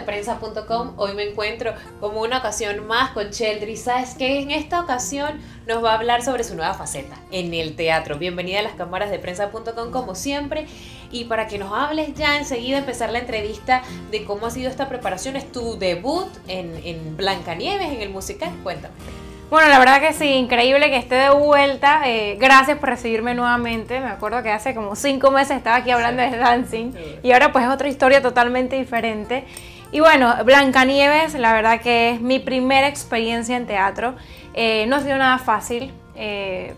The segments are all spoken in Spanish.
Prensa.com. Hoy me encuentro como una ocasión más con Cheldry Sáez, que en esta ocasión nos va a hablar sobre su nueva faceta en el teatro. Bienvenida a las cámaras de Prensa.com como siempre, y para que nos hables ya enseguida empezar la entrevista de cómo ha sido esta preparación. Es tu debut en Blancanieves, en el musical. Cuéntame. Bueno, la verdad que sí, increíble que esté de vuelta. Gracias por recibirme nuevamente. Me acuerdo que hace como 5 meses estaba aquí hablando de dancing y ahora pues es otra historia totalmente diferente. Y bueno, Blancanieves, la verdad que es mi primera experiencia en teatro. No ha sido nada fácil,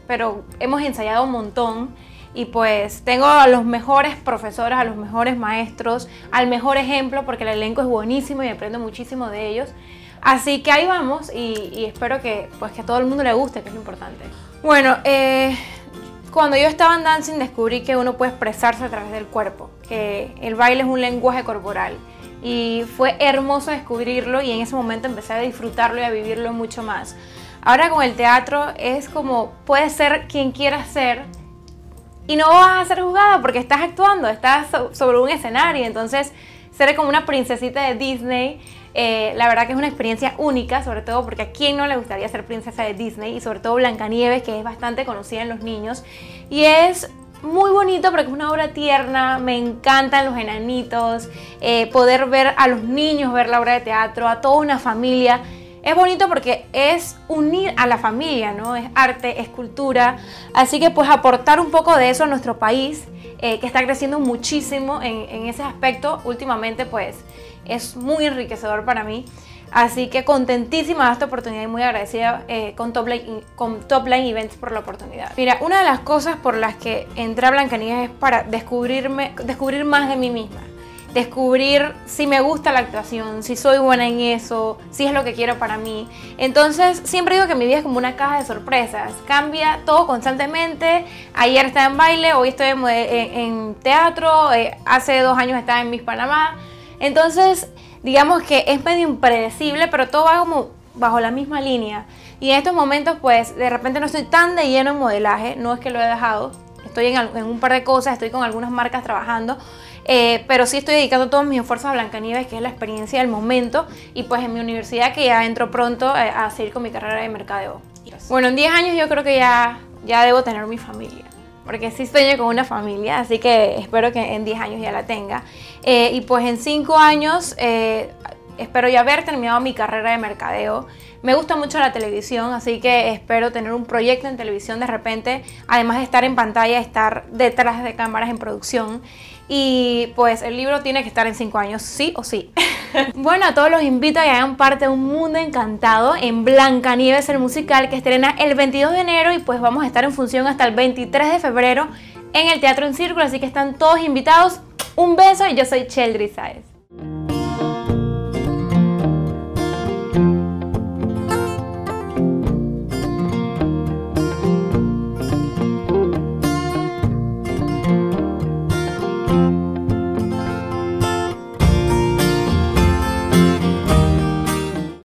pero hemos ensayado un montón. Y pues tengo a los mejores profesores, a los mejores maestros, al mejor ejemplo, porque el elenco es buenísimo y aprendo muchísimo de ellos. Así que ahí vamos y espero que, pues, que a todo el mundo le guste, que es lo importante. Bueno, cuando yo estaba en dancing descubrí que uno puede expresarse a través del cuerpo, que el baile es un lenguaje corporal. Y fue hermoso descubrirlo y en ese momento empecé a disfrutarlo y a vivirlo mucho más. Ahora con el teatro es como puedes ser quien quieras ser y no vas a ser juzgada porque estás actuando, estás sobre un escenario. Entonces ser como una princesita de Disney, la verdad que es una experiencia única, sobre todo porque a quién no le gustaría ser princesa de Disney, y sobre todo Blancanieves, que es bastante conocida en los niños. Y es muy bonito porque es una obra tierna, me encantan los enanitos, poder ver a los niños ver la obra de teatro, a toda una familia. Es bonito porque es unir a la familia, ¿no? Es arte, es cultura, así que pues aportar un poco de eso a nuestro país, que está creciendo muchísimo en ese aspecto últimamente, pues es muy enriquecedor para mí. Así que contentísima de esta oportunidad y muy agradecida con Top Line Events por la oportunidad. Mira, una de las cosas por las que entré a Blancanieves es para descubrir más de mí misma. Descubrir si me gusta la actuación, si soy buena en eso, si es lo que quiero para mí. Entonces siempre digo que mi vida es como una caja de sorpresas. Cambia todo constantemente. Ayer estaba en baile, hoy estoy en teatro, hace 2 años estaba en Miss Panamá. Entonces digamos que es medio impredecible, pero todo va como bajo la misma línea. Y en estos momentos, pues, de repente no estoy tan de lleno en modelaje, no es que lo he dejado. Estoy en un par de cosas, estoy con algunas marcas trabajando, pero sí estoy dedicando todos mis esfuerzos a Blancanieves, que es la experiencia del momento, y pues en mi universidad, que ya entro pronto a seguir con mi carrera de mercadeo. Bueno, en 10 años yo creo que ya debo tener mi familia, porque sí sueño con una familia, así que espero que en 10 años ya la tenga. Y pues en 5 años espero ya haber terminado mi carrera de mercadeo. Me gusta mucho la televisión, así que espero tener un proyecto en televisión de repente, además de estar en pantalla, estar detrás de cámaras en producción. Y pues el libro tiene que estar en 5 años, sí o sí. Bueno, a todos los invito a que hagan parte de un mundo encantado en Blancanieves, el musical, que estrena el 22 de enero y pues vamos a estar en función hasta el 23 de febrero en el Teatro en Círculo, así que están todos invitados. Un beso y yo soy Cheldry Sáez.